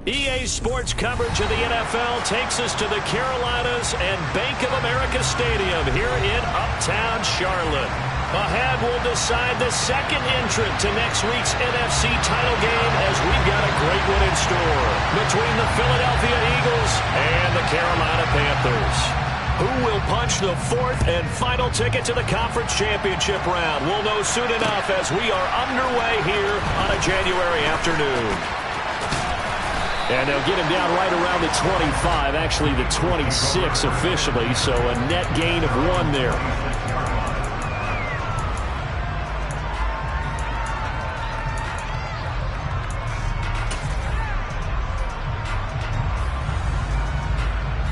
EA Sports coverage of the NFL takes us to the Carolinas and Bank of America Stadium here in Uptown Charlotte. Ahead will decide the second entrant to next week's NFC title game as we've got a great one in store between the Philadelphia Eagles and the Carolina Panthers. Who will punch the fourth and final ticket to the conference championship round? We'll know soon enough as we are underway here on a January afternoon. And they'll get him down right around the 25, actually the 26 officially, so a net gain of 1 there.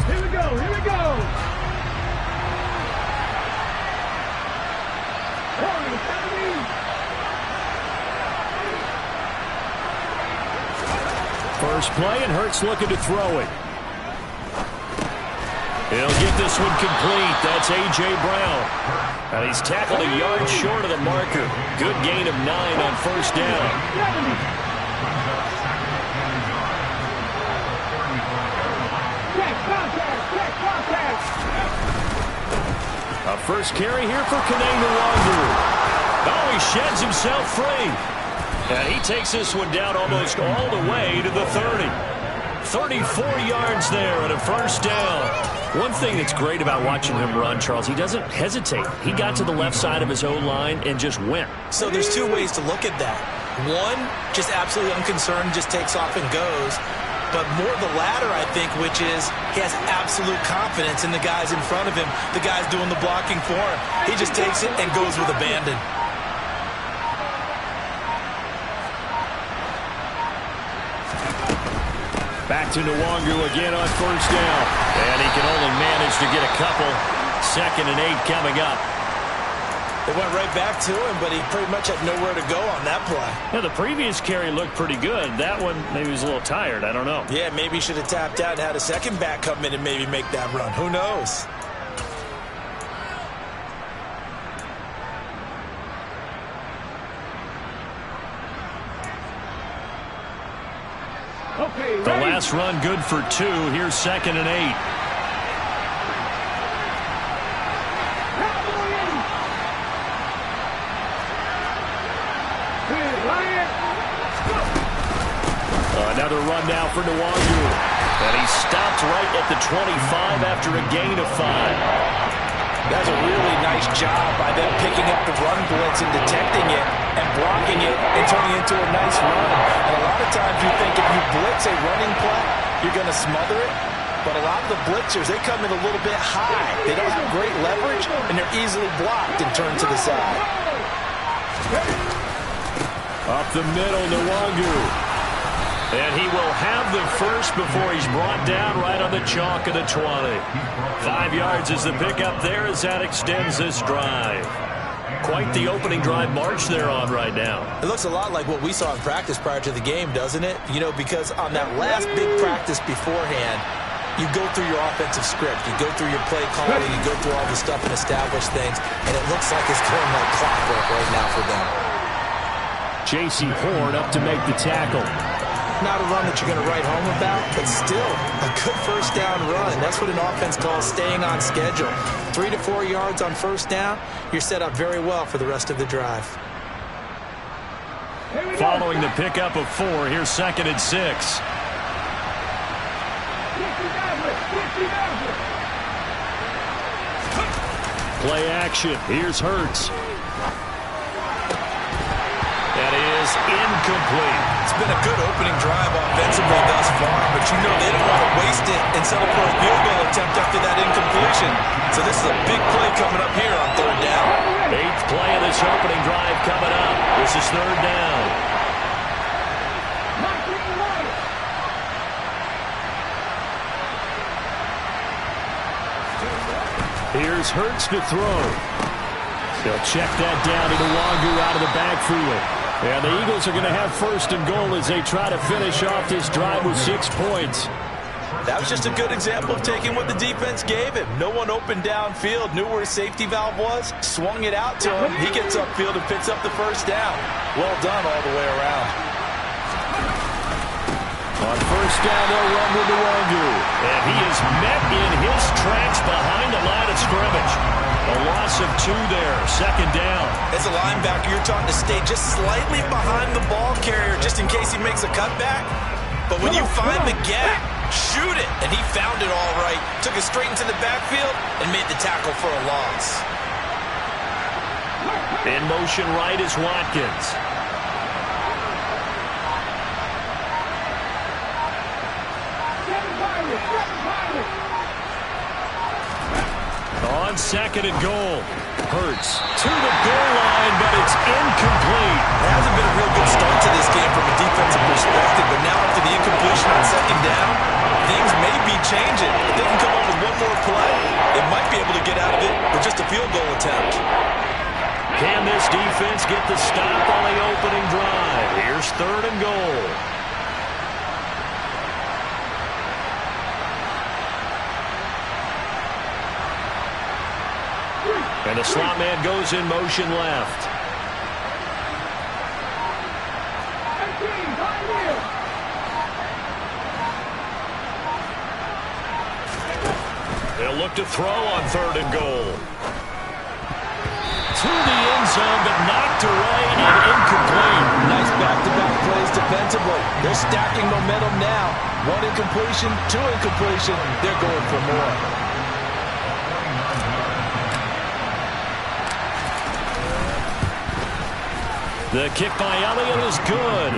Here we go, here we go! First play, and Hurts looking to throw it. He'll get this one complete. That's A.J. Brown. And he's tackled a yard short of the marker. Good gain of 9 on first down. A first carry here for Kene Nwangwu. Oh, he sheds himself free. And he takes this one down almost all the way to the 30. 34 yards there and a first down. One thing that's great about watching him run, Charles, he doesn't hesitate. He got to the left side of his O-line and just went. So there's 2 ways to look at that. One, just absolutely unconcerned, just takes off and goes. But more the latter, I think, which is he has absolute confidence in the guys in front of him, the guys doing the blocking for him. He just takes it and goes with abandon. Back to Nwangwu again on first down. And he can only manage to get a couple. 2nd and 8 coming up. It went right back to him, but he pretty much had nowhere to go on that play. Yeah, the previous carry looked pretty good. That one, maybe he was a little tired. I don't know. Yeah, maybe he should have tapped out and had a second back come in and maybe make that run. Who knows? Okay, the last run good for 2. Here's 2nd and 8. Another run now for Nwangwu. And he stopped right at the 25 after a gain of 5. That's a really nice job by them picking up the run blitz and detecting it and blocking it and turning it into a nice run. And a lot of times you think if you blitz a running play, you're going to smother it. But a lot of the blitzers, they come in a little bit high. They don't have great leverage, and they're easily blocked and turned to the side. Up the middle, Nwangwu. And he will have the first before he's brought down right on the chalk of the 20. 5 yards is the pickup there as that extends this drive. Quite the opening drive march they're on right now. It looks a lot like what we saw in practice prior to the game, doesn't it? You know, because on that last big practice beforehand, you go through your offensive script. You go through your play calling. You go through all the stuff and establish things. And it looks like it's going like clockwork right now for them. J.C. Horn up to make the tackle. Not a run that you're going to write home about, but still a good first down run. That's what an offense calls staying on schedule. 3 to 4 yards on first down, you're set up very well for the rest of the drive. Following the pickup of 4, here's 2nd and 6. Play action. Here's Hurts. That is incomplete. It's been a good opening drive offensively thus far, but you know they don't want to waste it and settle for a field goal attempt after that incompletion. So this is a big play coming up here on 3rd down. 8th play of this opening drive coming up. This is 3rd down. Here's Hurts to throw. He'll check that down to Nwangwu out of the backfield. And the Eagles are going to have 1st and goal as they try to finish off this drive with 6 points. That was just a good example of taking what the defense gave him. No one open downfield, knew where his safety valve was, swung it out to him. He gets upfield and picks up the first down. Well done all the way around. On first down, they'll run with the Wangu. And he is met in his tracks behind the line of scrimmage. A loss of 2 there, second down. As a linebacker, you're taught to stay just slightly behind the ball carrier just in case he makes a cutback. But when you find the gap, shoot it. And he found it all right. Took it straight into the backfield and made the tackle for a loss. In motion right is Watkins. On second and goal. Hurts to the goal line, but it's incomplete. It hasn't been a real good start to this game from a defensive perspective, but now after the incompletion on second down, things may be changing. If they can come up with one more play, they might be able to get out of it with just a field goal attempt. Can this defense get the stop on the opening drive? Here's third and goal. And the slot man goes in motion left. They'll look to throw on third and goal. To the end zone, but knocked away and incomplete. Nice back-to-back plays defensively. They're stacking momentum now. 1 incompletion, 2 incompletion. They're going for more. The kick by Elliott is good.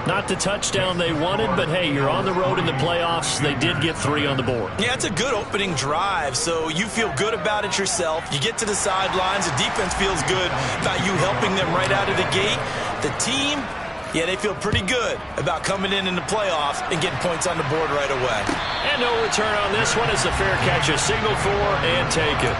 Not the touchdown they wanted, but hey, you're on the road in the playoffs. They did get 3 on the board. Yeah, it's a good opening drive, so you feel good about it yourself. You get to the sidelines. The defense feels good about you helping them right out of the gate. The team, yeah, they feel pretty good about coming in the playoffs and getting points on the board right away. And no return on this one as the fair catch is signaled for and taken.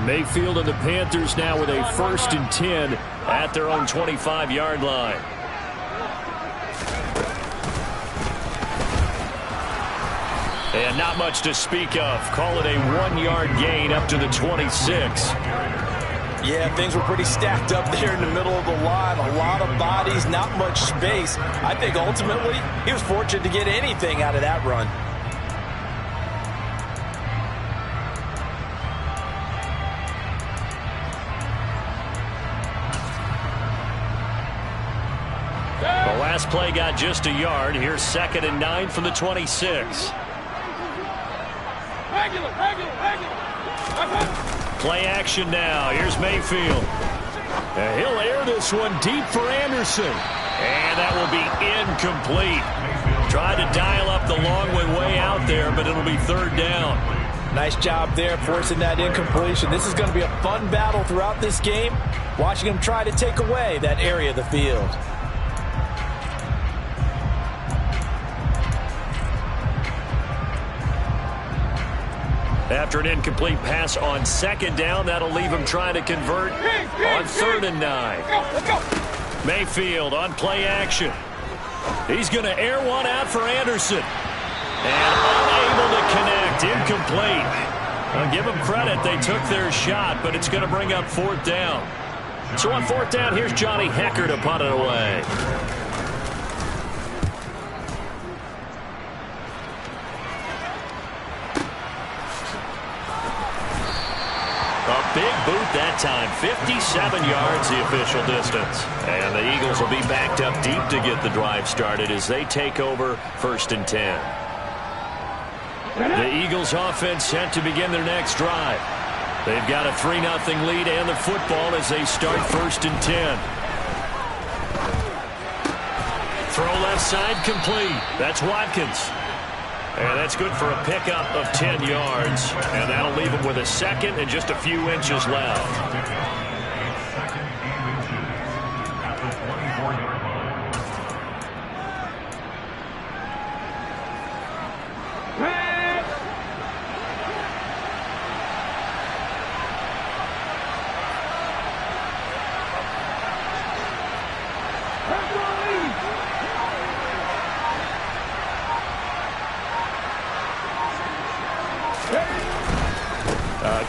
Mayfield and the Panthers now with a 1st and 10 at their own 25-yard line. And not much to speak of. Call it a 1-yard gain up to the 26. Yeah, things were pretty stacked up there in the middle of the line. A lot of bodies, not much space. I think ultimately he was fortunate to get anything out of that run. The last play got just a yard. Here's 2nd and 9 from the 26. Play action now. Here's Mayfield. And he'll air this one deep for Anderson. And that will be incomplete. Tried to dial up the long one way out there, but it'll be 3rd down. Nice job there forcing that incompletion. This is going to be a fun battle throughout this game. Watching him try to take away that area of the field. After an incomplete pass on 2nd down, that'll leave him trying to convert on 3rd and 9. Mayfield on play action. He's going to air one out for Anderson. And unable to connect. Incomplete. I'll give them credit. They took their shot, but it's going to bring up 4th down. So on 4th down, here's Johnny Hecker to punt it away. Big boot that time. 57 yards the official distance. And the Eagles will be backed up deep to get the drive started as they take over 1st and 10. The Eagles offense set to begin their next drive. They've got a 3-0 lead and the football as they start 1st and 10. Throw left side complete. That's Watkins. And that's good for a pickup of 10 yards. And that'll leave him with a 2nd and just a few inches left.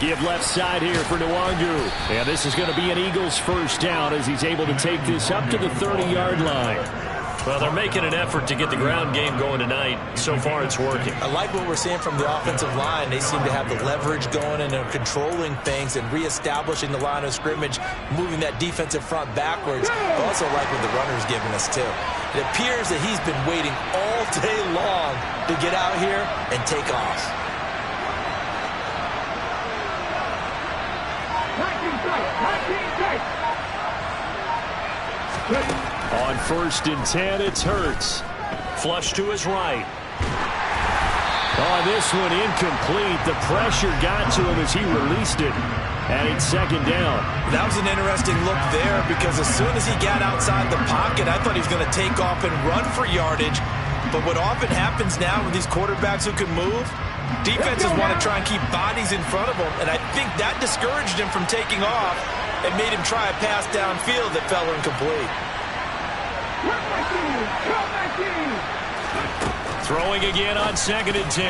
Give left side here for Nwangu. And this is going to be an Eagles first down as he's able to take this up to the 30-yard line. Well, they're making an effort to get the ground game going tonight. So far, it's working. I like what we're seeing from the offensive line. They seem to have the leverage going, and they're controlling things and reestablishing the line of scrimmage, moving that defensive front backwards. I also like what the runner's giving us, too. It appears that he's been waiting all day long to get out here and take off. On 1st and 10, it's Hurts. Flush to his right. Oh, this one incomplete. The pressure got to him as he released it. And it's 2nd down. That was an interesting look there because as soon as he got outside the pocket, I thought he was going to take off and run for yardage. But what often happens now with these quarterbacks who can move, defenses want to try and keep bodies in front of them. And I think that discouraged him from taking off and made him try a pass downfield that fell incomplete. Throwing again on 2nd and 10.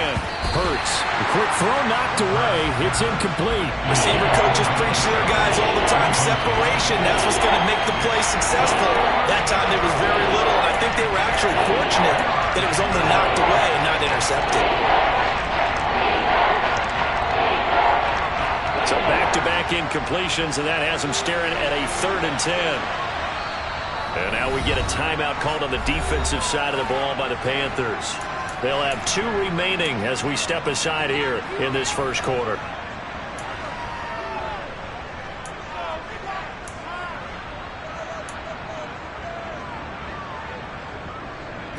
Hurts. The quick throw knocked away. It's incomplete. Receiver coaches preach to their guys all the time. Separation, that's what's going to make the play successful. That time there was very little. I think they were actually fortunate that it was only knocked away and not intercepted. So back-to-back incompletions, and that has them staring at a 3rd and 10. And now we get a timeout called on the defensive side of the ball by the Panthers. They'll have 2 remaining as we step aside here in this first quarter.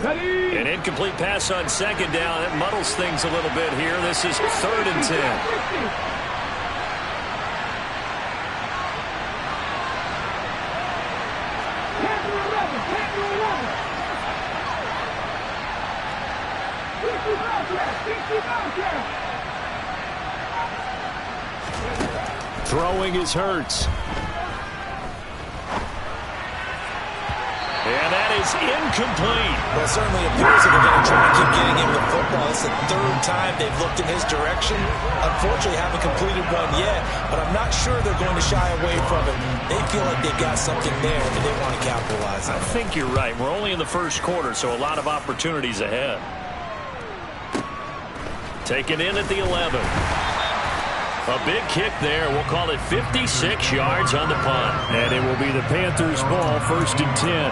An incomplete pass on 2nd down. That muddles things a little bit here. This is 3rd and 10. Throwing is Hurts. And that is incomplete. Well, it certainly appears that they're going to try to keep getting him the football. It's the 3rd time they've looked in his direction. Unfortunately, haven't completed one yet, but I'm not sure they're going to shy away from it. They feel like they've got something there, and they want to capitalize on it. I think you're right. We're only in the first quarter, so a lot of opportunities ahead. Taken in at the 11. A big kick there. We'll call it 56 yards on the punt. And it will be the Panthers' ball, 1st and 10.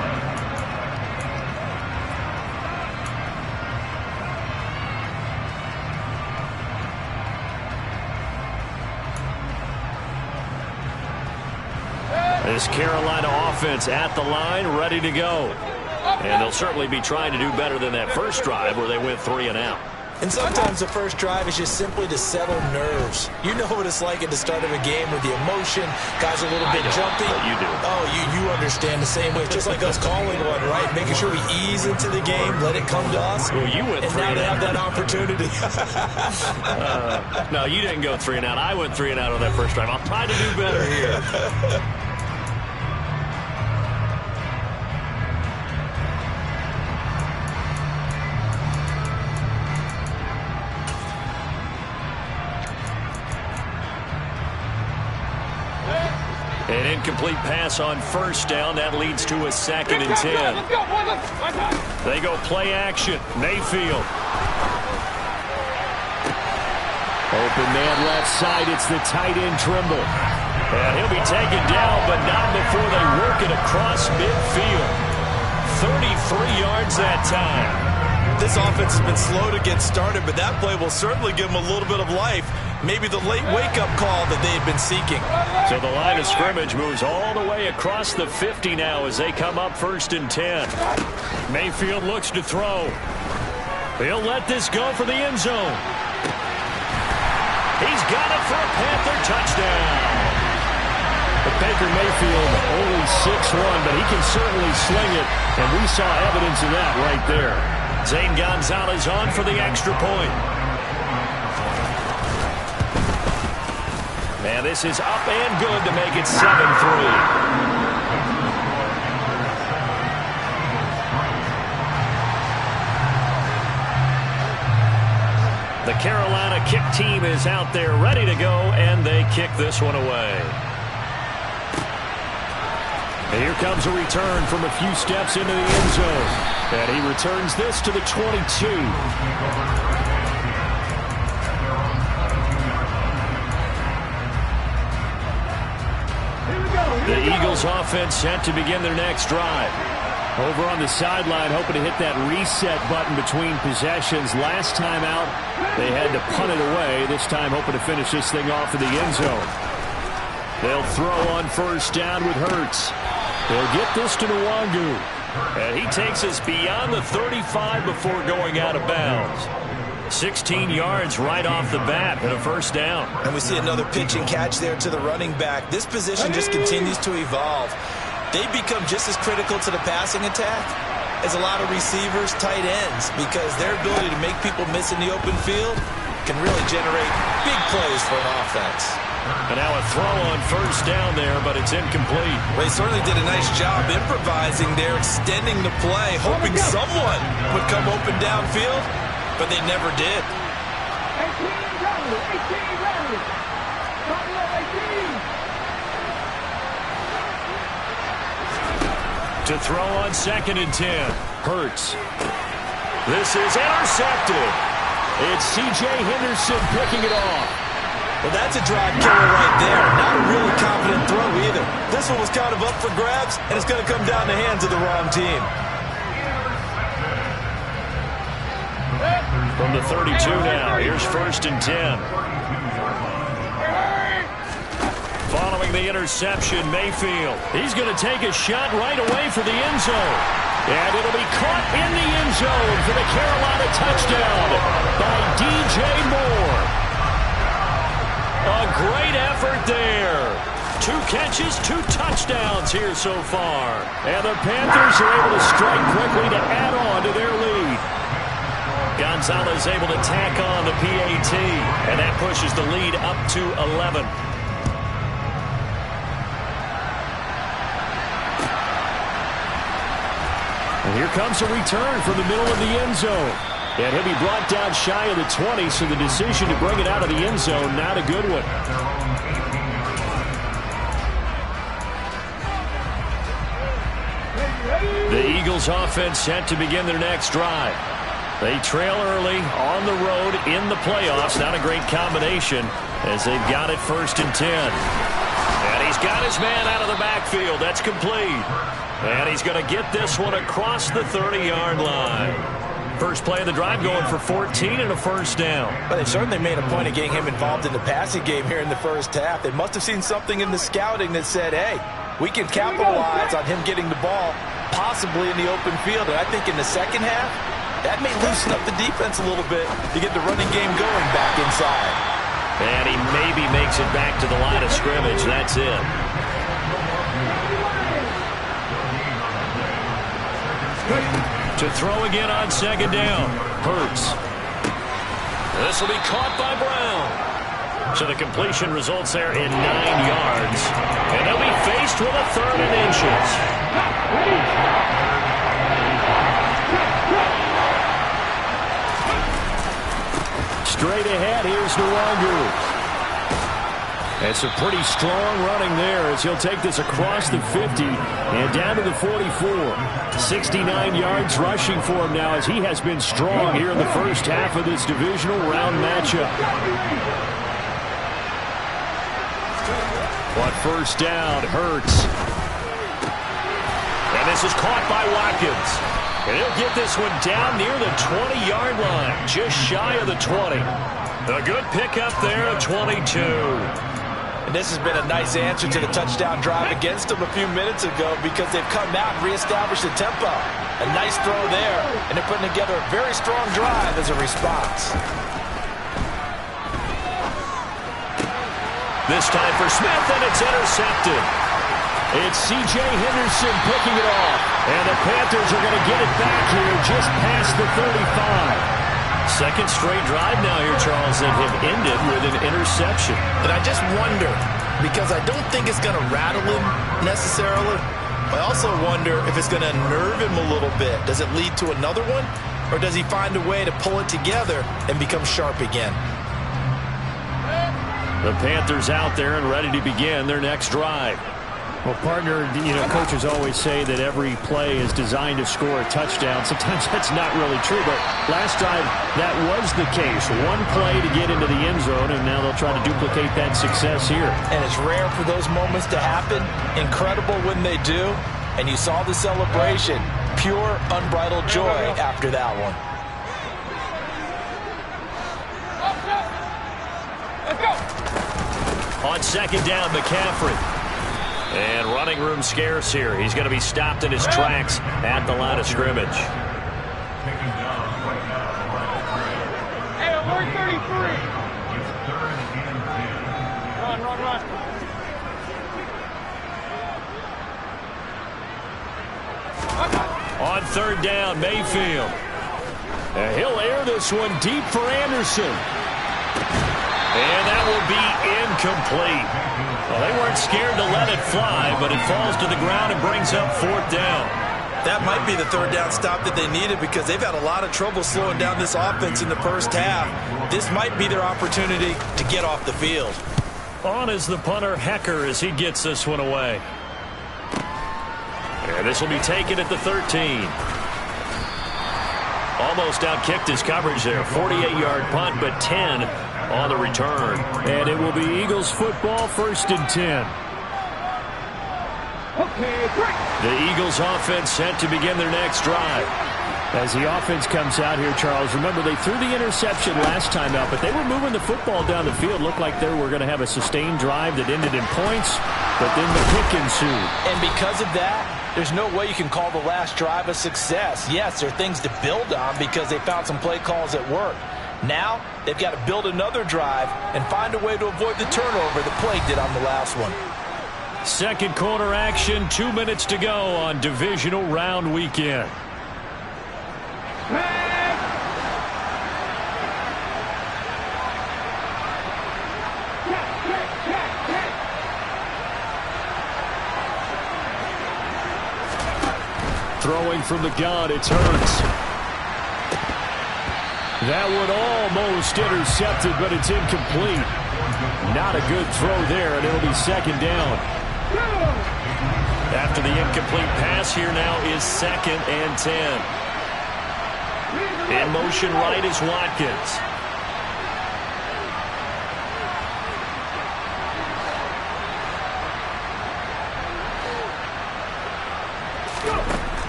This Carolina offense at the line, ready to go. And they'll certainly be trying to do better than that first drive where they went 3 and out. And sometimes the first drive is just simply to settle nerves. You know what it's like at the start of a game with the emotion. Guys are a little bit jumpy. You do. Oh, you understand the same way. It's just like us calling one, right? Making sure we ease into the game, let it come to us. Well, you went and 3 now and they out. have that opportunity. No, you didn't go 3 and out. I went 3 and out on that first drive. I'll try to do better here. An incomplete pass on 1st down. That leads to a 2nd and 10. They go play action. Mayfield. Open man left side. It's the tight end Trimble. And he'll be taken down, but not before they work it across midfield. 33 yards that time. This offense has been slow to get started, but that play will certainly give them a little bit of life. Maybe the late wake-up call that they had been seeking. So the line of scrimmage moves all the way across the 50 now as they come up 1st and 10. Mayfield looks to throw. He'll let this go for the end zone. He's got it for a Panther touchdown. But Baker Mayfield only 6'1", but he can certainly sling it, and we saw evidence of that right there. Zane Gonzalez on for the extra point. And this is up and good to make it 7-3. The The Carolina kick team is out there ready to go, and they kick this one away. And here comes a return from a few steps into the end zone. And he returns this to the 22. The Eagles offense set to begin their next drive. Over on the sideline, hoping to hit that reset button between possessions. Last time out, they had to punt it away. This time, hoping to finish this thing off in the end zone. They'll throw on first down with Hurts. They'll get this to Nwangu. And he takes us beyond the 35 before going out of bounds. 16 yards right off the bat and a first down. And we see another pitch and catch there to the running back. This position just continues to evolve. They become just as critical to the passing attack as a lot of receivers, tight ends, because their ability to make people miss in the open field can really generate big plays for an offense. And now a throw on first down there, but it's incomplete. They certainly did a nice job improvising there, extending the play, hoping someone would come open downfield, but they never did. 18 rally. Buffalo 18. To throw on 2nd and 10. Hurts. This is intercepted. It's C.J. Henderson picking it off. Well, that's a drive killer right there. Not a really confident throw either. This one was kind of up for grabs, and it's going to come down the hands of the wrong team. From the 32 now, here's 1st and 10. Following the interception, Mayfield. He's going to take a shot right away for the end zone. And it'll be caught in the end zone for the Carolina touchdown by D.J. Moore. A great effort there. 2 catches, 2 touchdowns here so far. And the Panthers are able to strike quickly to add on to their lead. Gonzalez able to tack on the PAT. And that pushes the lead up to 11. And here comes a return from the middle of the end zone. And he'll be brought down shy of the 20, so the decision to bring it out of the end zone, not a good one. The Eagles offense set to begin their next drive. They trail early on the road in the playoffs. Not a great combination as they've got it 1st and 10. And he's got his man out of the backfield. That's complete. And he's going to get this one across the 30-yard line. First play of the drive going for 14 and a first down. But they certainly made a point of getting him involved in the passing game here in the first half. They must have seen something in the scouting that said, hey, we can capitalize on him getting the ball possibly in the open field. And I think in the second half, that may loosen up the defense a little bit to get the running game going back inside. And he maybe makes it back to the line of scrimmage. That's it. To throw again on 2nd down. Hurts. This will be caught by Brown. So the completion results there in 9 yards. And they'll be faced with a 3rd and inches. Straight ahead, here's Nwangu. It's a pretty strong running there as he'll take this across the 50 and down to the 44. 69 yards rushing for him now as he has been strong here in the first half of this divisional round matchup. But first down, Hurts. And this is caught by Watkins. And he'll get this one down near the 20-yard line, just shy of the 20. A good pickup there at 22. And this has been a nice answer to the touchdown drive against them a few minutes ago because they've come out and reestablished the tempo. A nice throw there, and they're putting together a very strong drive as a response. This time for Smith, and it's intercepted. It's C.J. Henderson picking it off. And the Panthers are going to get it back here just past the 35. Second straight drive now here, Charles, that have ended with an interception. And I just wonder, because I don't think it's going to rattle him necessarily, I also wonder if it's going to unnerve him a little bit. Does it lead to another one? or does he find a way to pull it together and become sharp again? The Panthers out there and ready to begin their next drive. Well, partner, coaches always say that every play is designed to score a touchdown. Sometimes that's not really true, but last drive, that was the case. One play to get into the end zone, and now they'll try to duplicate that success here. And it's rare for those moments to happen. Incredible when they do. And you saw the celebration. Pure, unbridled joy after that one. On second down, McCaffrey. And running room scarce here. He's going to be stopped in his tracks at the line of scrimmage. Hey, alert 33. Run. On third down, Mayfield. And he'll air this one deep for Anderson. And that will be incomplete. Well, they weren't scared to let it fly, but it falls to the ground and brings up fourth down. That might be the third down stop that they needed because they've had a lot of trouble slowing down this offense in the first half. This might be their opportunity to get off the field. On is the punter, Hecker, as he gets this one away. And this will be taken at the 13. Almost outkicked his coverage there. 48-yard punt, but 10 on the return. And it will be Eagles football, 1st and 10. Okay, great. The Eagles offense set to begin their next drive. As the offense comes out here, Charles, remember they threw the interception last time out, but they were moving the football down the field. Looked like they were going to have a sustained drive that ended in points, but then the pick ensued. And because of that, there's no way you can call the last drive a success. Yes, there are things to build on because they found some play calls that work. Now, they've got to build another drive and find a way to avoid the turnover the play did on the last one. Second quarter action, 2 minutes to go on divisional round weekend. Throwing from the gun, it's Hurts. That one almost intercepted, but it's incomplete. Not a good throw there, and it'll be second down. After the incomplete pass, here now is 2nd and 10. In motion right is Watkins.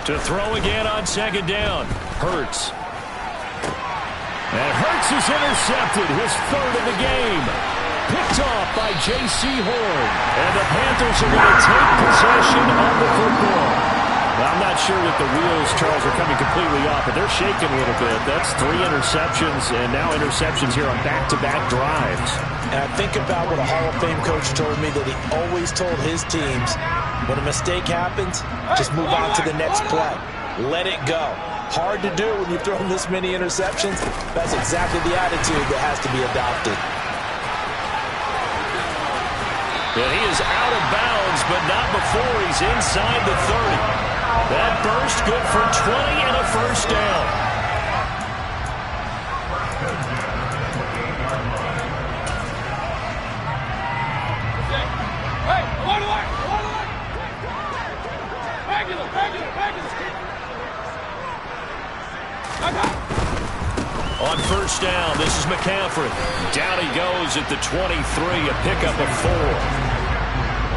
To throw again on second down. Hurts. And Hurts is intercepted, his 3rd of the game. Picked off by J.C. Horn. And the Panthers are going to take possession of the football. Well, I'm not sure that the wheels, Charles, are coming completely off, but they're shaking a little bit. That's 3 interceptions, and now interceptions here on back-to-back drives. And I think about what a Hall of Fame coach told me that he always told his teams, when a mistake happens, just move on to the next play. Let it go. Hard to do when you've thrown this many interceptions. That's exactly the attitude that has to be adopted. And he is out of bounds, but not before he's inside the 30. That burst good for 20 and a first down. Hey, along the line. Regular. On first down, this is McCaffrey. Down he goes at the 23, a pickup of 4.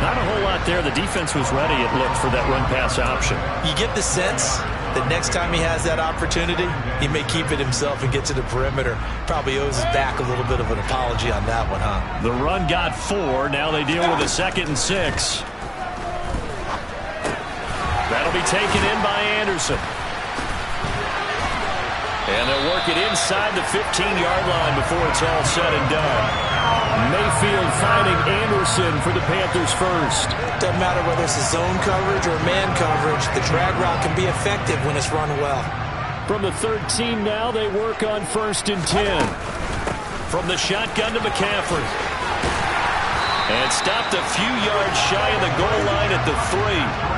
Not a whole lot there. The defense was ready, it looked, for that run-pass option. You get the sense that next time he has that opportunity, he may keep it himself and get to the perimeter. Probably owes his back a little bit of an apology on that one, huh? The run got 4. Now they deal with a 2nd and 6. That'll be taken in by Anderson. And they'll work it inside the 15-yard line before it's all said and done. Mayfield finding Anderson for the Panthers first. Doesn't matter whether it's a zone coverage or man coverage, the drag route can be effective when it's run well. From the 13 now, they work on 1st and 10. From the shotgun to McCaffrey. And stopped a few yards shy of the goal line at the 3.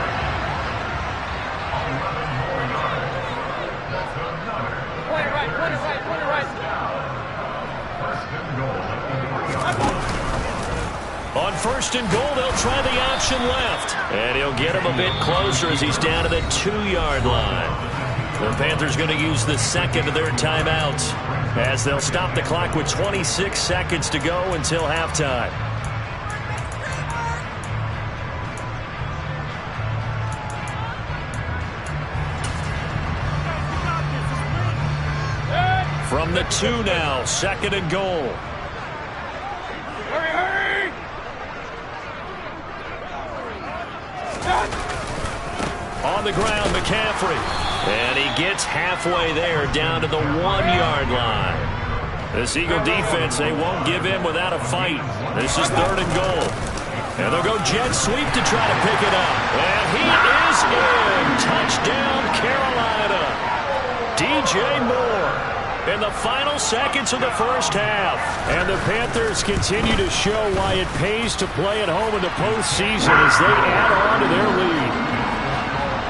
first and goal. They'll try the option left. And he'll get him a bit closer as he's down to the 2-yard line. The Panthers going to use the second of their timeouts as they'll stop the clock with 26 seconds to go until halftime. From the 2 now, second and goal. Hurry, hurry! On the ground, McCaffrey. And he gets halfway there, down to the 1-yard line. This Eagle defense, they won't give in without a fight. This is third and goal. And they'll go jet sweep to try to pick it up. And he is in. Touchdown, Carolina. DJ Moore in the final seconds of the first half. And the Panthers continue to show why it pays to play at home in the postseason as they add on to their lead.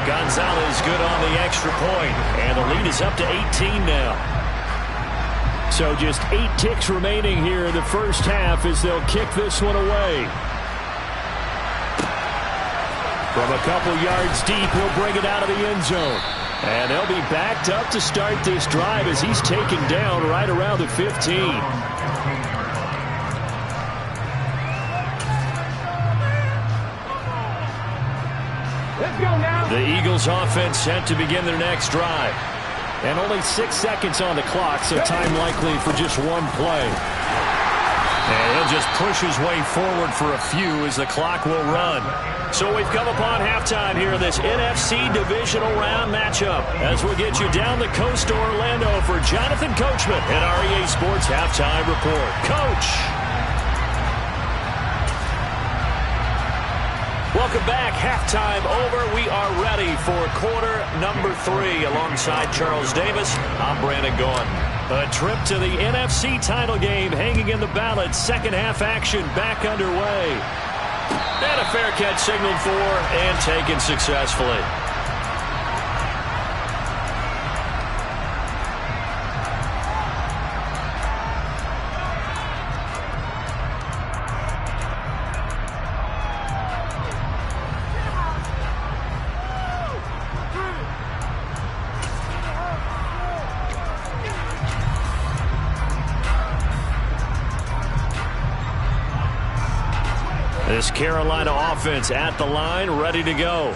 Gonzalez good on the extra point, and the lead is up to 18 now. So just 8 ticks remaining here in the first half as they'll kick this one away. From a couple yards deep, he'll bring it out of the end zone. And they'll be backed up to start this drive as he's taken down right around the 15. Let's go now. The Eagles offense set to begin their next drive. And only 6 seconds on the clock, so time likely for just one play. And he'll just push his way forward for a few as the clock will run. So we've come upon halftime here in this NFC Divisional Round matchup as we'll get you down the coast to Orlando for Jonathan Coachman at our EA Sports Halftime Report. Coach! Welcome back. Halftime over. We are ready for quarter number 3 alongside Charles Davis. I'm Brandon Gaughan. A trip to the NFC title game hanging in the balance. Second half action back underway. And a fair catch signaled for and taken successfully. This Carolina offense at the line, ready to go.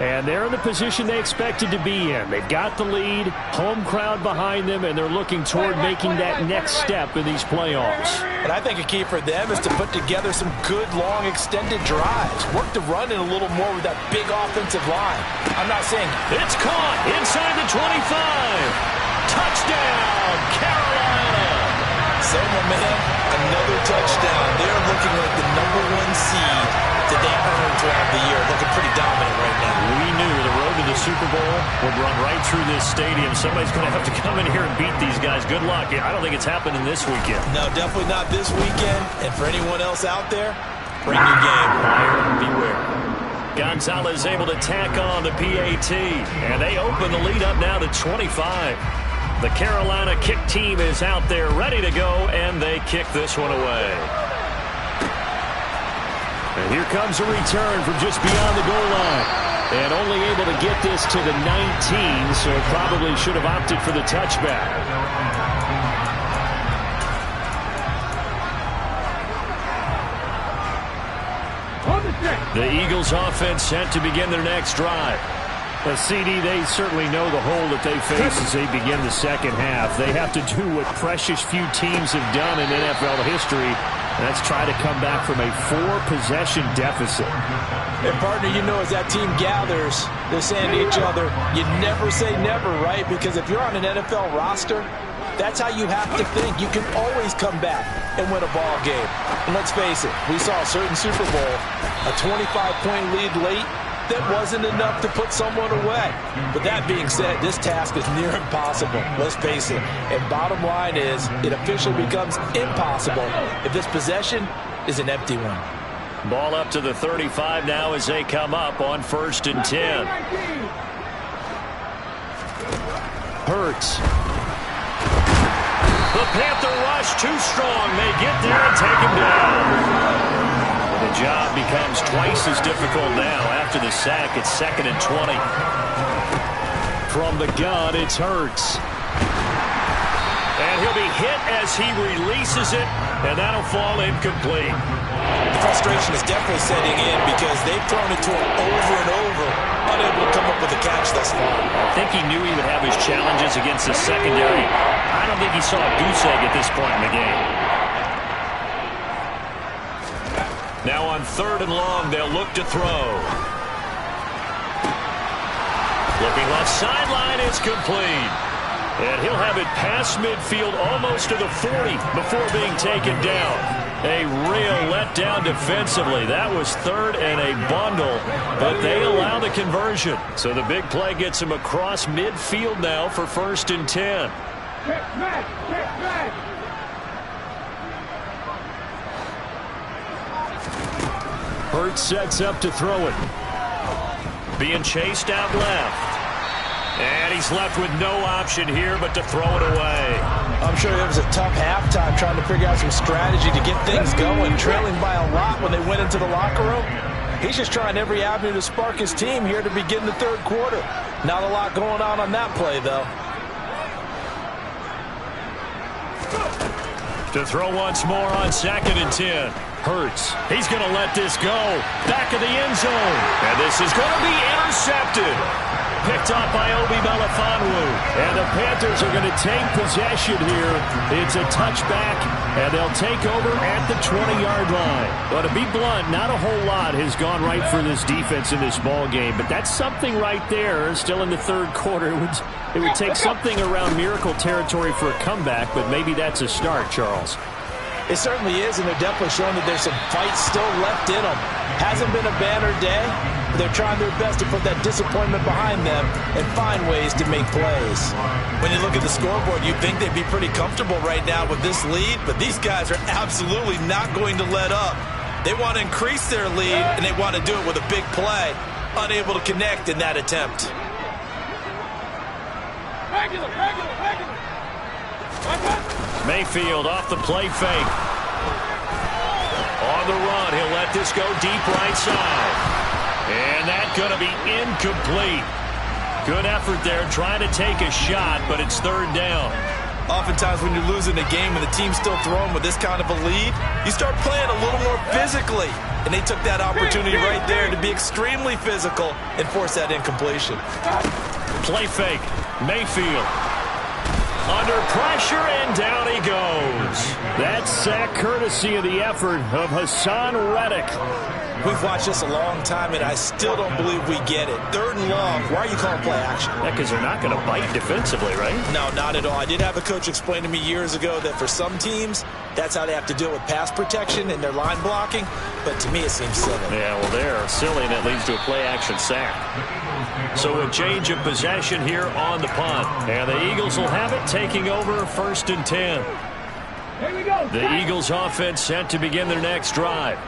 And they're in the position they expected to be in. They've got the lead, home crowd behind them, and they're looking toward making that next step in these playoffs. And I think a key for them is to put together some good, long, extended drives. Work the run in a little more with that big offensive line. I'm not saying it's caught inside the 25. Touchdown, Carolina. Say, my man, another touchdown. They're looking like the #1 seed that they earned throughout the year. Looking pretty dominant right now. We knew the road to the Super Bowl would run right through this stadium. Somebody's going to have to come in here and beat these guys. Good luck. I don't think it's happening this weekend. No, definitely not this weekend. And for anyone else out there, bring your game. Buyer beware. Gonzalez able to tack on the PAT. And they open the lead up now to 25. The Carolina kick team is out there ready to go, and they kick this one away. And here comes a return from just beyond the goal line. And only able to get this to the 19, so probably should have opted for the touchback. The Eagles offense set to begin their next drive. CD, they certainly know the hole that they face as they begin the second half. They have to do what precious few teams have done in NFL history. That's try to come back from a 4-possession deficit. And, partner, you know, as that team gathers, they're saying to each other, you never say never, right? Because if you're on an NFL roster, that's how you have to think. You can always come back and win a ball game. And let's face it, we saw a certain Super Bowl, a 25-point lead late. That wasn't enough to put someone away. But that being said, this task is near impossible. Let's face it. And bottom line is, it officially becomes impossible if this possession is an empty one. Ball up to the 35 now as they come up on 1st and 10. Hurts. The Panther rush too strong. They get there and take him down. job becomes twice as difficult now. After the sack, it's 2nd and 20. From the gun, it's Hurts. And he'll be hit as he releases it, and that'll fall incomplete. The frustration is definitely setting in because they've thrown it to him over and over, unable to come up with a catch thus far. I think he knew he would have his challenges against the secondary. I don't think he saw a goose egg at this point in the game. Now on 3rd and long, they'll look to throw. Looking left sideline, it's complete. And he'll have it past midfield almost to the 40 before being taken down. A real letdown defensively. That was 3rd and a bundle, but they allow the conversion. So the big play gets him across midfield now for 1st and 10. Hurts sets up to throw it. Being chased out left. And he's left with no option here but to throw it away. I'm sure it was a tough halftime trying to figure out some strategy to get things going, trailing by a lot when they went into the locker room. He's just trying every avenue to spark his team here to begin the 3rd quarter. Not a lot going on that play, though. To throw once more on 2nd and 10. Hurts. He's going to let this go. Back of the end zone. And this is going to be intercepted. Picked up by Obi Melifonwu. And the Panthers are going to take possession here. It's a touchback, and they'll take over at the 20-yard line. But to be blunt, not a whole lot has gone right for this defense in this ball game. But that's something right there. Still in the 3rd quarter. It would take something around miracle territory for a comeback, but maybe that's a start, Charles. It certainly is, and they're definitely showing that there's some fight still left in them. Hasn't been a banner day, but they're trying their best to put that disappointment behind them and find ways to make plays. When you look at the scoreboard, you'd think they'd be pretty comfortable right now with this lead, but these guys are absolutely not going to let up. They want to increase their lead, and they want to do it with a big play, unable to connect in that attempt. Mayfield off the play fake. On the run, he'll let this go deep right side. And that's going to be incomplete. Good effort there trying to take a shot, but it's 3rd down. Oftentimes when you're losing a game and the team's still throwing with this kind of a lead, you start playing a little more physically. And they took that opportunity right there to be extremely physical and force that incompletion. Play fake. Mayfield. Under pressure, and down he goes. That sack courtesy of the effort of Hassan Reddick. We've watched this a long time, and I still don't believe we get it. 3rd and long. Why are you calling play action? Yeah, because they're not going to bite defensively, right? No, not at all. I did have a coach explain to me years ago that for some teams, that's how they have to deal with pass protection and their line blocking. But to me, it seems silly. Yeah, well, they're silly, and it leads to a play-action sack. So a change of possession here on the punt. And the Eagles will have it, taking over 1st and 10. Here we go. The Eagles offense set to begin their next drive.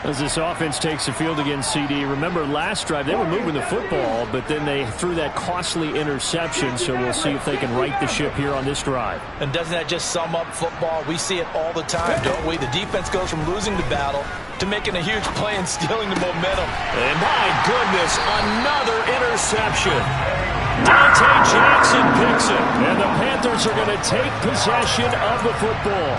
As this offense takes the field against CD, remember last drive they were moving the football, but then they threw that costly interception, so we'll see if they can right the ship here on this drive. And doesn't that just sum up football? We see it all the time, don't we? The defense goes from losing the battle to making a huge play and stealing the momentum. And my goodness, another interception. Dante Jackson picks it, and the Panthers are going to take possession of the football.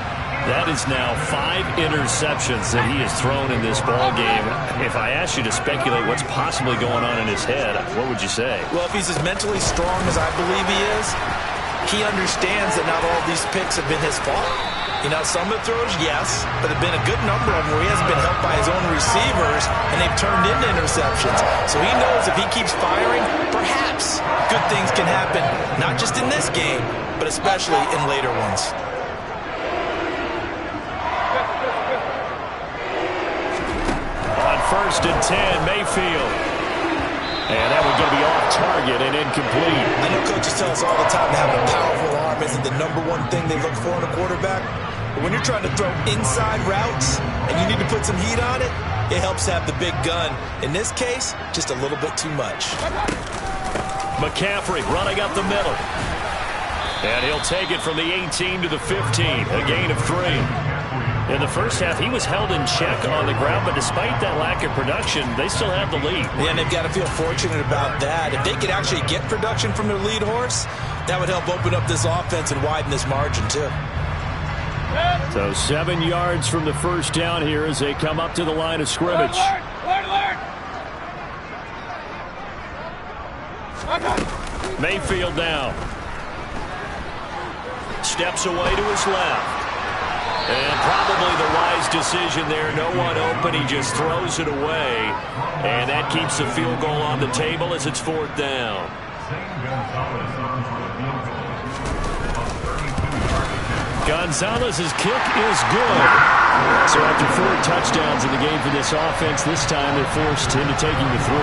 That is now 5 interceptions that he has thrown in this ball game. If I asked you to speculate what's possibly going on in his head, what would you say? Well, if he's as mentally strong as I believe he is, he understands that not all these picks have been his fault. You know, some of the throws, yes, but there have been a good number of them where he hasn't been helped by his own receivers, and they've turned into interceptions. So he knows if he keeps firing, perhaps good things can happen, not just in this game, but especially in later ones. On 1st and 10, Mayfield. And that one's going to be off target and incomplete. I know coaches tell us all the time that having a powerful arm isn't the #1 thing they look for in a quarterback. But when you're trying to throw inside routes and you need to put some heat on it, it helps have the big gun. In this case, just a little bit too much. McCaffrey running up the middle. And he'll take it from the 18 to the 15, a gain of 3. In the first half, he was held in check on the ground, but despite that lack of production, they still have the lead. Yeah, and they've got to feel fortunate about that. If they could actually get production from their lead horse, that would help open up this offense and widen this margin, too. So 7 yards from the first down here as they come up to the line of scrimmage. Mayfield now. Steps away to his left. And probably the wise decision there. No one open. He just throws it away. And that keeps the field goal on the table as it's 4th down. Gonzalez's kick is good. So after 4 touchdowns in the game for this offense, this time they're forced into taking the 3.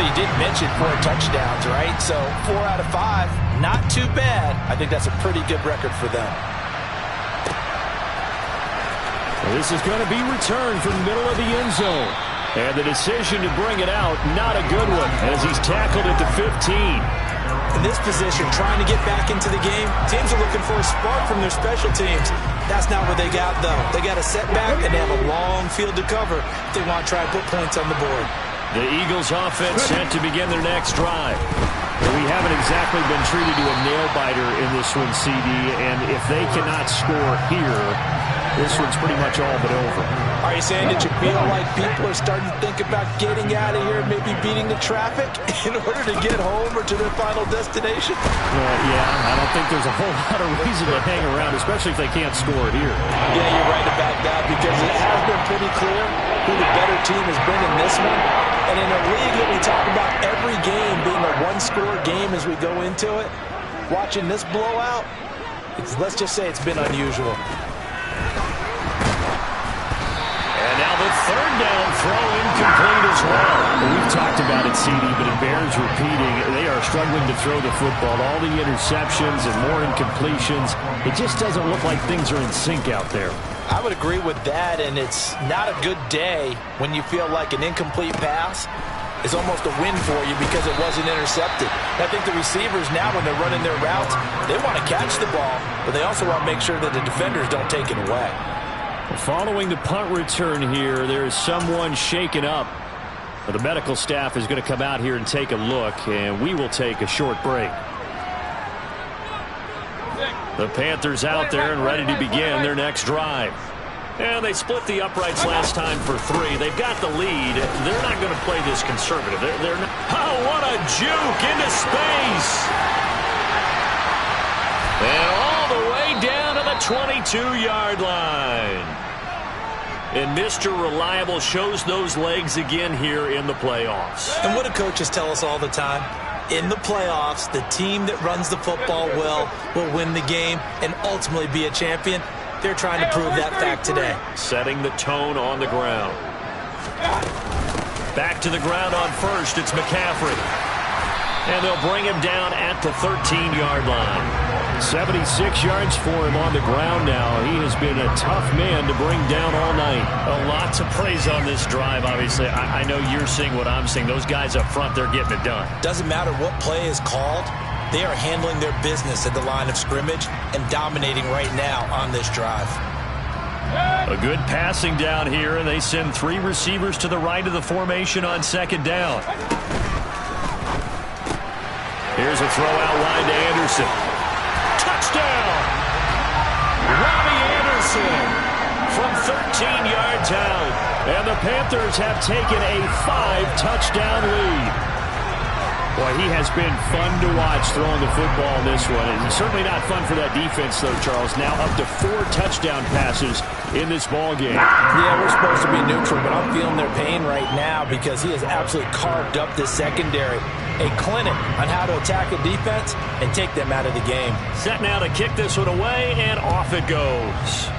But you did mention 4 touchdowns, right? So 4 out of 5, not too bad. I think that's a pretty good record for them. This is going to be returned from the middle of the end zone. And the decision to bring it out, not a good one, as he's tackled at the 15. In this position, trying to get back into the game, teams are looking for a spark from their special teams. That's not what they got, though. They got a setback, and they have a long field to cover if they want to try and put points on the board. The Eagles offense set to begin their next drive. We haven't exactly been treated to a nail-biter in this one, CD, and if they cannot score here, this one's pretty much all but over. Are you saying that you feel like people are starting to think about getting out of here and maybe beating the traffic in order to get home or to their final destination? Yeah, I don't think there's a whole lot of reason to hang around, especially if they can't score here. Yeah, you're right about that, because it has been pretty clear who the better team has been in this one. And in a league that we talk about every game being a one-score game as we go into it, watching this blowout, let's just say it's been unusual. And now the 3rd down throw incomplete as well. We've talked about it, CD, but it bears repeating. They are struggling to throw the football. All the interceptions and more incompletions. It just doesn't look like things are in sync out there. I would agree with that, and it's not a good day when you feel like an incomplete pass is almost a win for you because it wasn't intercepted. I think the receivers now, when they're running their routes, they want to catch the ball, but they also want to make sure that the defenders don't take it away. Following the punt return here, there is someone shaken up. The medical staff is going to come out here and take a look, and we will take a short break. The Panthers out there and ready to begin their next drive. And they split the uprights last time for 3. They've got the lead. They're not going to play this conservative. They're not. Oh, what a juke into space. And all the way down to the 22-yard line. And Mr. Reliable shows those legs again here in the playoffs. And what do coaches tell us all the time? In the playoffs, the team that runs the football well will win the game and ultimately be a champion. They're trying to prove that fact today. Setting the tone on the ground. Back to the ground on first. It's McCaffrey. And they'll bring him down at the 13-yard line. 76 yards for him on the ground now. He has been a tough man to bring down all night. Lots of praise on this drive, obviously. I know you're seeing what I'm seeing. Those guys up front, they're getting it done. Doesn't matter what play is called. They are handling their business at the line of scrimmage and dominating right now on this drive. A good passing down here, and they send 3 receivers to the right of the formation on 2nd down. Here's a throw out wide to Anderson. Touchdown! Robbie Anderson from 13 yards out. And the Panthers have taken a 5-touchdown lead. Boy, he has been fun to watch throwing the football in this one. It's certainly not fun for that defense, though, Charles. Now up to 4 touchdown passes in this ball game. Yeah, we're supposed to be neutral, but I'm feeling their pain right now because he has absolutely carved up this secondary. A clinic on how to attack a defense and take them out of the game. Set now to kick this one away, and off it goes.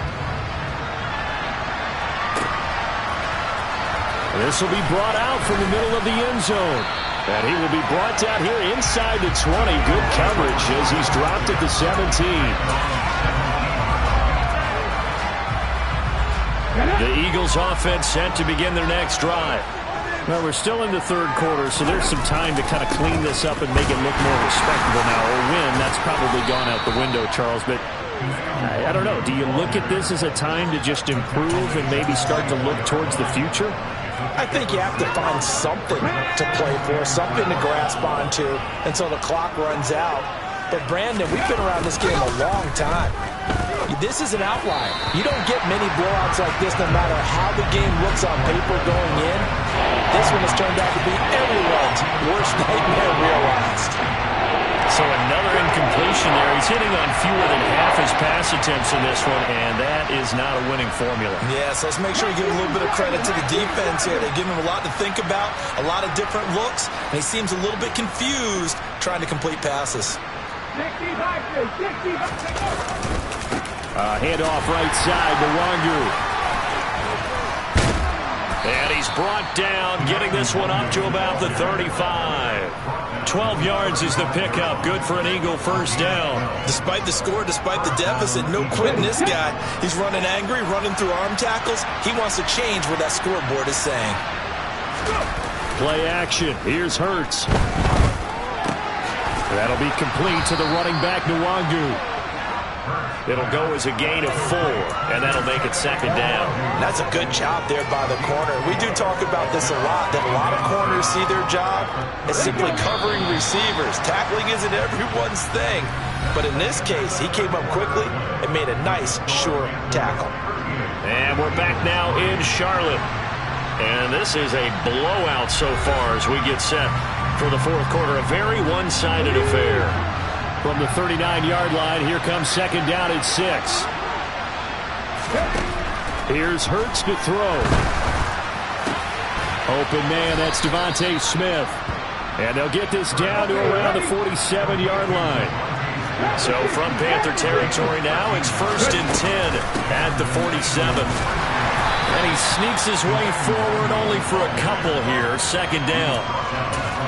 This will be brought out from the middle of the end zone. And he will be brought down here inside the 20. Good coverage as he's dropped at the 17. The Eagles offense set to begin their next drive. Well, we're still in the 3rd quarter, so there's some time to kind of clean this up and make it look more respectable now. A win, that's probably gone out the window, Charles. But I don't know. Do you look at this as a time to just improve and maybe start to look towards the future? I think you have to find something to play for, something to grasp onto until the clock runs out. But, Brandon, we've been around this game a long time. This is an outlier. You don't get many blowouts like this no matter how the game looks on paper going in. This one has turned out to be everyone's worst nightmare realized. So another incompletion there. He's hitting on fewer than half his pass attempts in this one, and that is not a winning formula. Yes, let's make sure we give a little bit of credit to the defense here. They give him a lot to think about, a lot of different looks, and he seems a little bit confused trying to complete passes. Handoff right side to Wangu. And he's brought down, getting this one up to about the 35. 12 yards is the pickup. Good for an Eagle first down. Despite the score, despite the deficit, no quitting this guy. He's running angry, running through arm tackles. He wants to change what that scoreboard is saying. Play action. Here's Hurts. That'll be complete to the running back, Nwangu. It'll go as a gain of 4, and that'll make it second down. That's a good job there by the corner. We do talk about this a lot, that a lot of corners see their job as simply covering receivers. Tackling isn't everyone's thing. But in this case, he came up quickly and made a nice, sure tackle. And we're back now in Charlotte. And this is a blowout so far as we get set for the fourth quarter. A very one-sided affair. From the 39-yard line, here comes second down at 6. Here's Hurts to throw. Open man, that's Devontae Smith. And they'll get this down to around the 47-yard line. So from Panther territory now, it's 1st and 10 at the 47. And he sneaks his way forward only for a couple here. Second down.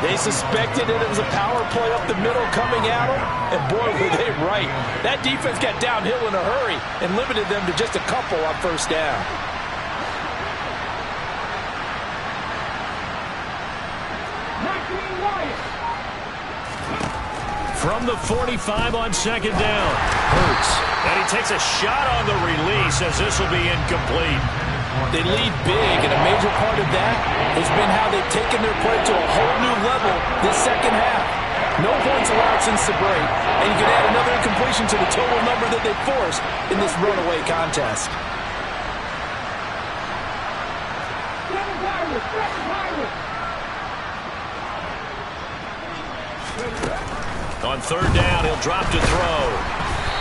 They suspected it was a power play up the middle coming at them, and boy, were they right. That defense got downhill in a hurry and limited them to just a couple on first down. From the 45 on second down. Hurts. And he takes a shot on the release as this will be incomplete. They lead big, and a major part of that has been how they've taken their play to a whole new level this second half. No points allowed since the break, and you can add another incompletion to the total number that they forced in this runaway contest. On third down, he'll drop to throw.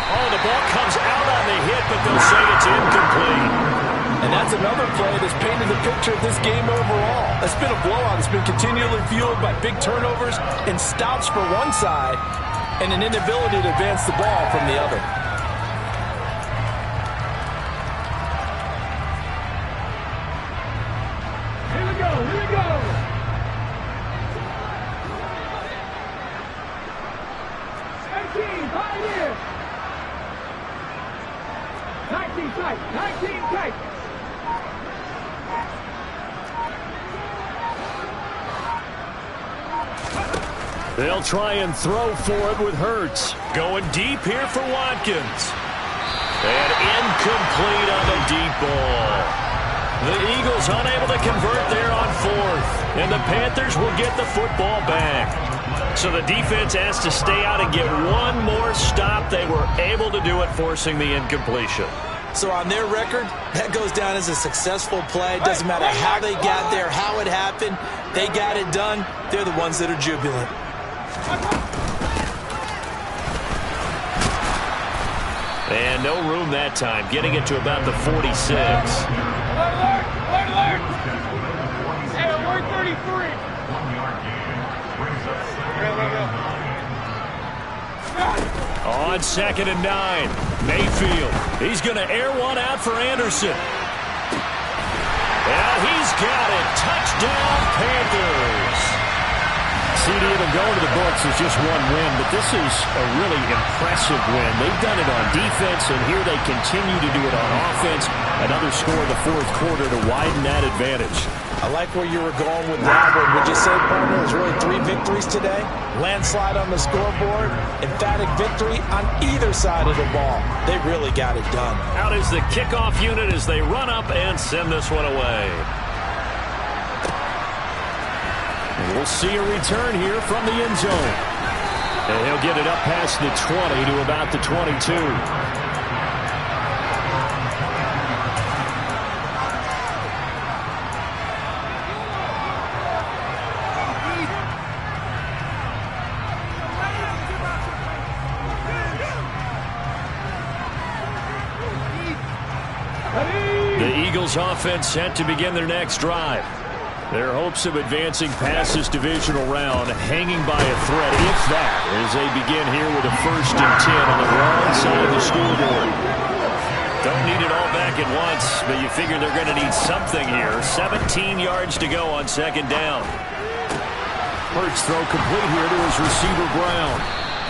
Oh, the ball comes out on the hit, but they'll say it's incomplete. And that's another play that's painted the picture of this game overall. It's been a blowout. It's been continually fueled by big turnovers and stops for one side and an inability to advance the ball from the other. Here we go, here we go. Pioneer. 19 tight, 19 tight. They'll try and throw for it with Hurts. Going deep here for Watkins. And incomplete on the deep ball. The Eagles unable to convert there on fourth. And the Panthers will get the football back. So the defense has to stay out and get one more stop. They were able to do it, forcing the incompletion. So on their record, that goes down as a successful play. It doesn't matter how they got there, how it happened. They got it done. They're the ones that are jubilant. And no room that time, getting it to about the 46. Alert! Alert! Hey, alert 33! On 2nd and 9, Mayfield. He's going to air one out for Anderson. And he's got it. Touchdown, Panthers. CD, it'll go into the books as just one win, but this is a really impressive win. They've done it on defense, and here they continue to do it on offense. Another score in the fourth quarter to widen that advantage. I like where you were going with that one. Would you say, partner, there's really 3 victories today? Landslide on the scoreboard, emphatic victory on either side of the ball. They really got it done. Out is the kickoff unit as they run up and send this one away. And we'll see a return here from the end zone. And he'll get it up past the 20 to about the 22. Offense set to begin their next drive. Their hopes of advancing past this divisional round hanging by a thread, if that, as they begin here with a 1st and 10 on the wrong side of the scoreboard. Don't need it all back at once, but you figure they're going to need something here. 17 yards to go on 2nd down. Hurts throw complete here to his receiver Brown.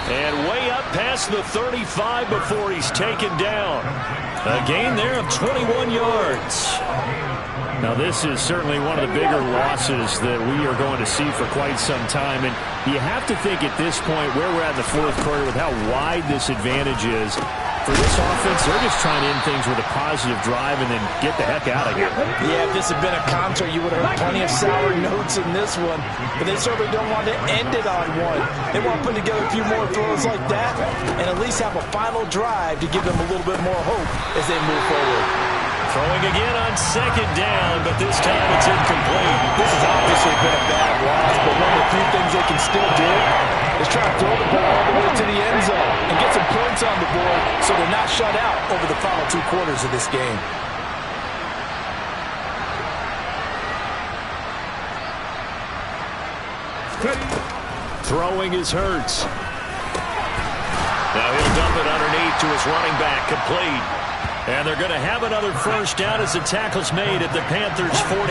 And way up past the 35 before he's taken down. A gain there of 21 yards. Now, this is certainly one of the bigger losses that we are going to see for quite some time. And you have to think at this point where we're at in the 4th quarter with how wide this advantage is. For this offense, they're just trying to end things with a positive drive and then get the heck out of here. Yeah, if this had been a counter, you would have heard plenty of sour notes in this one. But they certainly don't want to end it on one. They want to put together a few more throws like that and at least have a final drive to give them a little bit more hope as they move forward. Throwing again on 2nd down, but this time it's incomplete. This has obviously been a bad loss, but one of the few things they can still do is try to throw the ball all the way to the end zone and get some points on the board so they're not shut out over the final 2 quarters of this game. Throwing is Hurts. Now he'll dump it underneath to his running back, complete. And they're going to have another 1st down as the tackle's made at the Panthers' 43.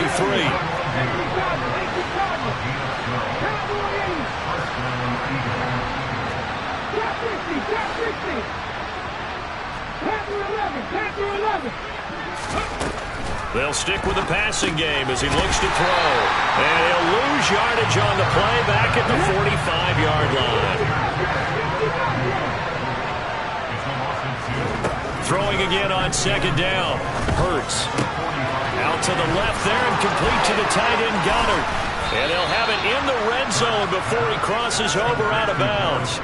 They'll stick with the passing game as he looks to throw. And he'll lose yardage on the play back at the 45-yard line. Throwing again on 2nd down. Hurts. Out to the left there and complete to the tight end Goddard. And they'll have it in the red zone before he crosses over out of bounds.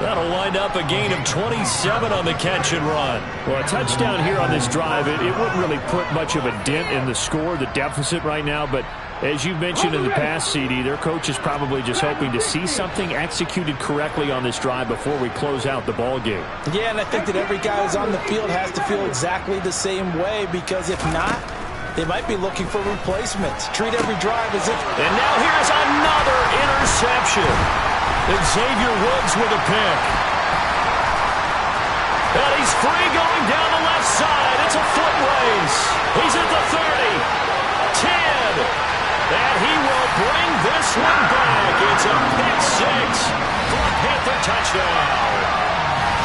That'll wind up a gain of 27 on the catch and run. Well, a touchdown here on this drive, it wouldn't really put much of a dent in the score, the deficit right now, but as you mentioned in the past, CD, their coach is probably just hoping to see something executed correctly on this drive before we close out the ball game. Yeah, and I think that every guy who's on the field has to feel exactly the same way, because if not, they might be looking for replacements. Treat every drive as if... And now here's another interception. And Xavier Woods with a pick. And he's free going down the left side. It's a foot race. He's at the 30, 10. And he will bring this one back. It's a pick 6 for a Panther touchdown.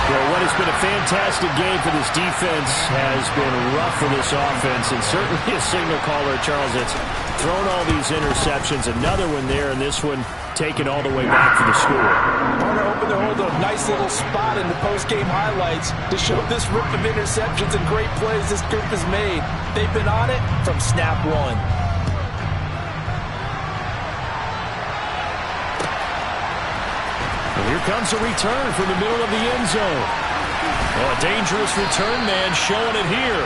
Well, what has been a fantastic game for this defense has been rough for this offense, and certainly a signal caller, Charles, that's thrown all these interceptions. Another one there, and this one taken all the way back for the score. Partner hoping to hold a nice little spot in the post-game highlights to show this rip of interceptions and great plays this group has made. They've been on it from snap one. Here comes a return from the middle of the end zone. Well, a dangerous return man showing it here.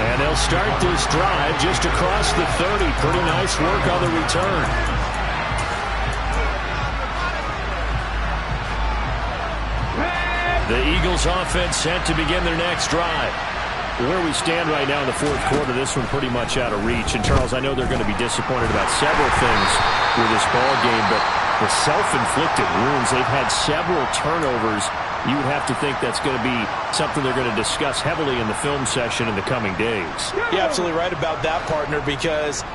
And they'll start this drive just across the 30. Pretty nice work on the return. The Eagles offense set to begin their next drive. Where we stand right now in the 4th quarter, this one pretty much out of reach. And, Charles, I know they're going to be disappointed about several things with this ball game, but the self-inflicted wounds, they've had several turnovers. You would have to think that's going to be something they're going to discuss heavily in the film session in the coming days. You're absolutely right about that, partner, because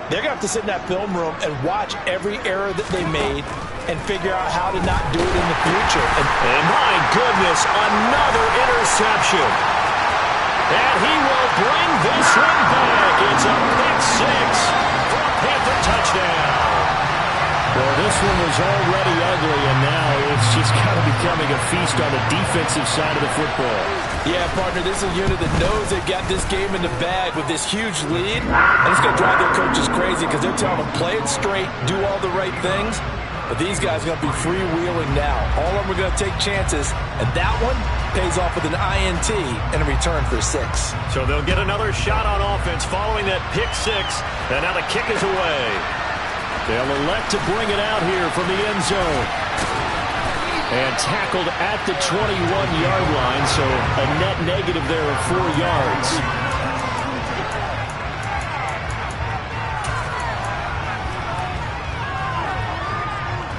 they're going to have to sit in that film room and watch every error that they made and figure out how to not do it in the future. And my goodness, another interception. And he will bring this one back. It's a pick 6 for a Panther touchdown. Well, this one was already ugly, and now it's just kind of becoming a feast on the defensive side of the football. Yeah, partner, this is a unit that knows they've got this game in the bag with this huge lead. And it's going to drive their coaches crazy because they're telling them, play it straight, do all the right things. But these guys are going to be freewheeling now. All of them are going to take chances, and that one pays off with an INT and a return for 6. So they'll get another shot on offense following that pick 6, and now the kick is away. They'll elect to bring it out here from the end zone. And tackled at the 21-yard line, so a net negative there of 4 yards.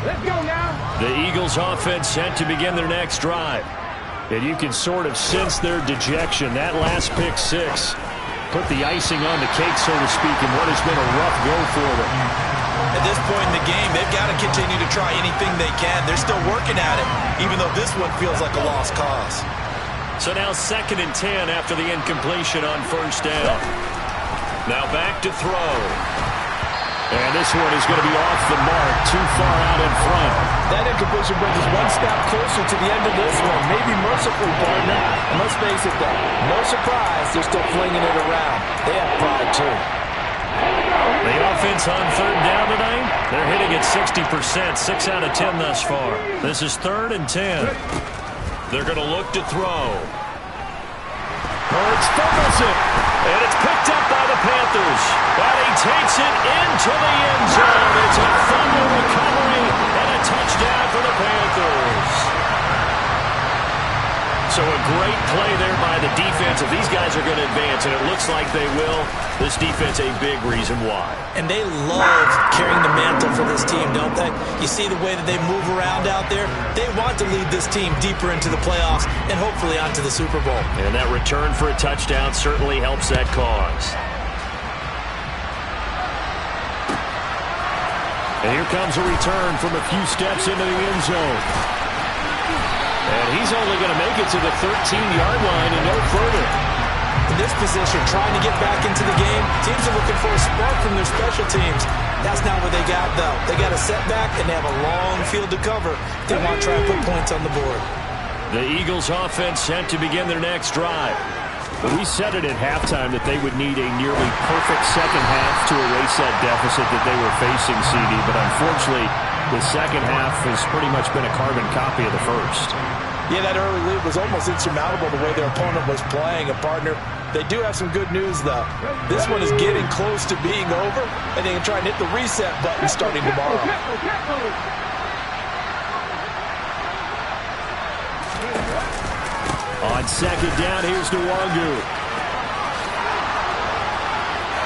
Let's go now. The Eagles offense set to begin their next drive. And you can sort of sense their dejection. That last pick 6 put the icing on the cake, so to speak, in what has been a rough go for them. At this point in the game, they've got to continue to try anything they can. They're still working at it, even though this one feels like a lost cause. So now 2nd and 10 after the incompletion on 1st down. Now back to throw. And this one is going to be off the mark, too far out in front. That incompletion brings us one step closer to the end of this one. Maybe mercifully, partner. And let's face it, though, no surprise, they're still flinging it around. They have pride, too. The offense on 3rd down tonight, they're hitting at 60%, 6 out of 10 thus far. This is 3rd and 10. They're going to look to throw. Hurts fumbles it. And it's picked up by the Panthers. And he takes it into the end zone. It's a fumble recovery and a touchdown for the Panthers. So a great play there by the defense. If these guys are going to advance, and it looks like they will, this defense a big reason why. And they love carrying the mantle for this team, don't they? You see the way that they move around out there? They want to lead this team deeper into the playoffs and hopefully onto the Super Bowl. And that return for a touchdown certainly helps that cause. And here comes a return from a few steps into the end zone. And he's only going to make it to the 13-yard line and no further. In this position, trying to get back into the game, teams are looking for a spark from their special teams. That's not what they got, though. They got a setback, and they have a long field to cover. They want to try and put points on the board. The Eagles offense set to begin their next drive. We said it at halftime that they would need a nearly perfect second half to erase that deficit that they were facing, CD. But unfortunately, the second half has pretty much been a carbon copy of the first. Yeah, that early lead was almost insurmountable the way their opponent was playing. A partner, they do have some good news, though. This one is getting close to being over, and they can try and hit the reset button starting tomorrow. On 2nd down, here's Nwangu.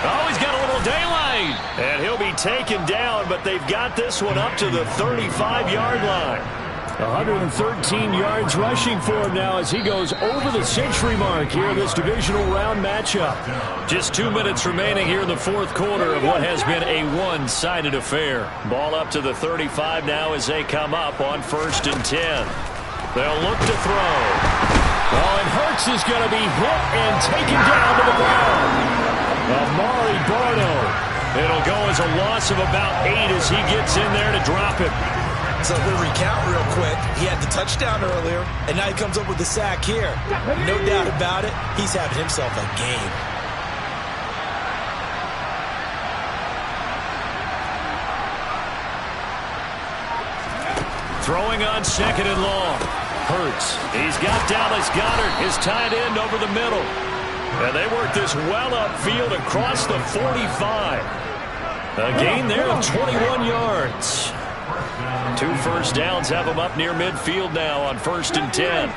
Oh, he's got a little daylight. And he'll be taken down, but they've got this one up to the 35-yard line. 113 yards rushing for him now as he goes over the century mark here in this divisional round matchup. Just 2 minutes remaining here in the 4th quarter of what has been a one-sided affair. Ball up to the 35 now as they come up on 1st and 10. They'll look to throw. Oh, and Hurts is going to be hit and taken down to the ground. Amari Barno. It'll go as a loss of about 8 as he gets in there to drop it. So we'll recount real quick. He had the touchdown earlier, and now he comes up with the sack here. No doubt about it, he's having himself a game. Throwing on 2nd and long. Hurts. He's got Dallas Goedert, his tight end, over the middle. And they work this well upfield across the 45. A gain there of 21 yards. 2 first downs have them up near midfield now on 1st and 10.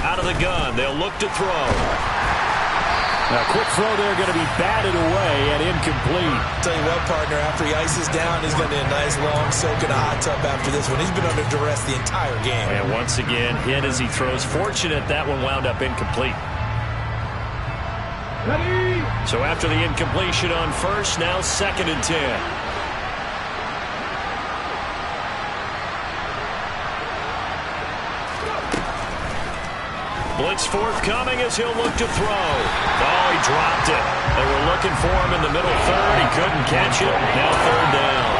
Out of the gun, they'll look to throw. A quick throw there going to be batted away and incomplete. Tell you what, partner, after he ices down, he's going to need a nice long soak in a hot tub after this one. He's been under duress the entire game. And once again, hit as he throws. Fortunate that one wound up incomplete. So after the incompletion on 1st, now 2nd and 10. Blitz forthcoming as he'll look to throw. Oh, he dropped it. They were looking for him in the middle third. He couldn't catch it. Now third down.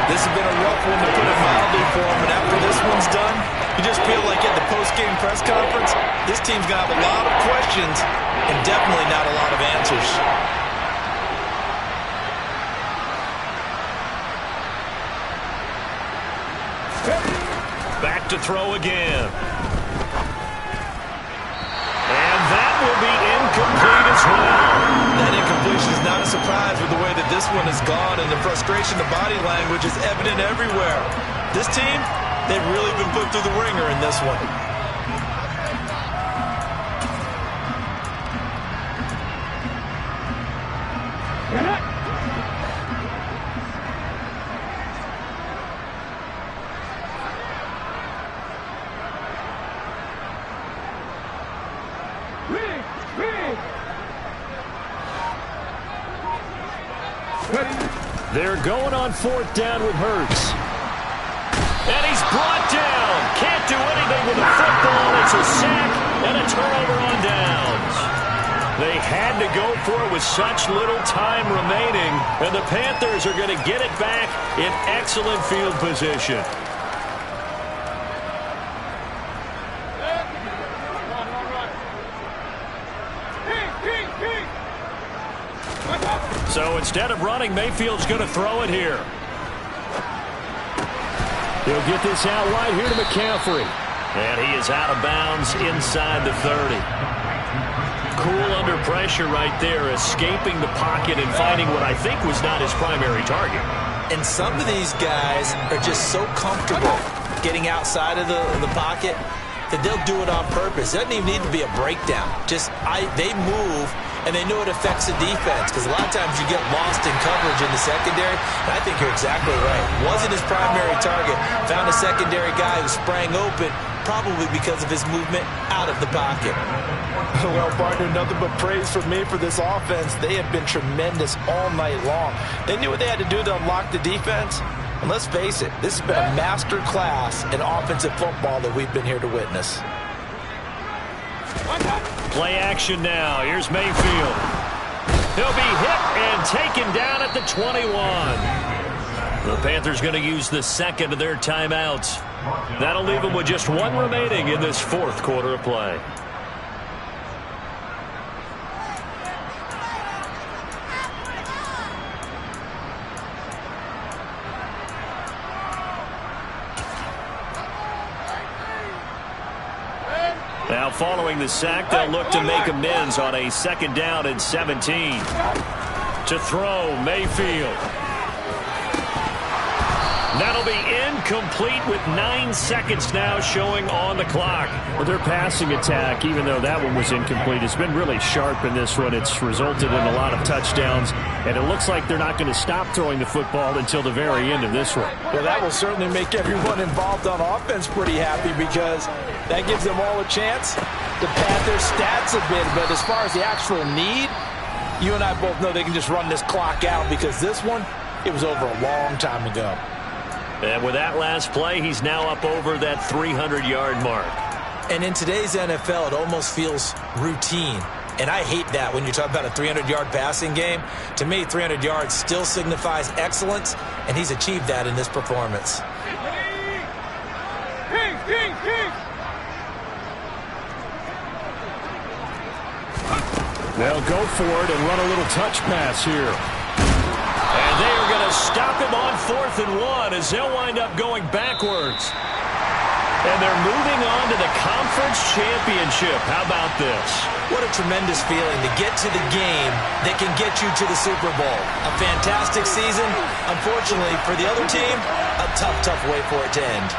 This has been a rough one to put it mildly for him, and after this one's done, you just feel like at the post-game press conference, this team's going to have a lot of questions and definitely not a lot of answers. Back to throw again. And that will be incomplete as well. That incompletion is not a surprise with the way that this one has gone, and the frustration, the body language is evident everywhere. This team, they've really been put through the ringer in this one. They're going on fourth down with Hurts. And he's brought down. Can't do anything with the football. It's a sack and a turnover on downs. They had to go for it with such little time remaining, and the Panthers are going to get it back in excellent field position. So instead of running, Mayfield's going to throw it here. He'll get this out wide here to McCaffrey. And he is out of bounds inside the 30. Cool under pressure right there, escaping the pocket and finding what I think was not his primary target. And some of these guys are just so comfortable getting outside of the pocket that they'll do it on purpose. It doesn't even need to be a breakdown. They move, and they know it affects the defense, because a lot of times you get lost in coverage in the secondary, and I think you're exactly right. Wasn't his primary target. Found a secondary guy who sprang open, probably because of his movement out of the pocket. Well, partner, nothing but praise from me for this offense. They have been tremendous all night long. They knew what they had to do to unlock the defense. And let's face it, this has been a master class in offensive football that we've been here to witness. Play action now. Here's Mayfield. He'll be hit and taken down at the 21. The Panthers going to use the second of their timeouts. That'll leave them with just one remaining in this fourth quarter of play. Now following the sack, they'll look to make amends on a second down and 17. To throw, Mayfield. That'll be incomplete with 9 seconds now showing on the clock. Well, their passing attack, even though that one was incomplete, has been really sharp in this one. It's resulted in a lot of touchdowns, and it looks like they're not going to stop throwing the football until the very end of this one. Well, that will certainly make everyone involved on offense pretty happy, because that gives them all a chance to pad their stats a bit. But as far as the actual need, you and I both know they can just run this clock out, because this one, it was over a long time ago. And with that last play, he's now up over that 300-yard mark. And in today's NFL, it almost feels routine. And I hate that when you talk about a 300-yard passing game. To me, 300 yards still signifies excellence, and he's achieved that in this performance. They'll go for it and run a little touch pass here. And they are going to stop him on 4th and 1 as they'll wind up going backwards. And they're moving on to the conference championship. How about this? What a tremendous feeling to get to the game that can get you to the Super Bowl. A fantastic season. Unfortunately, for the other team, a tough way for it to end.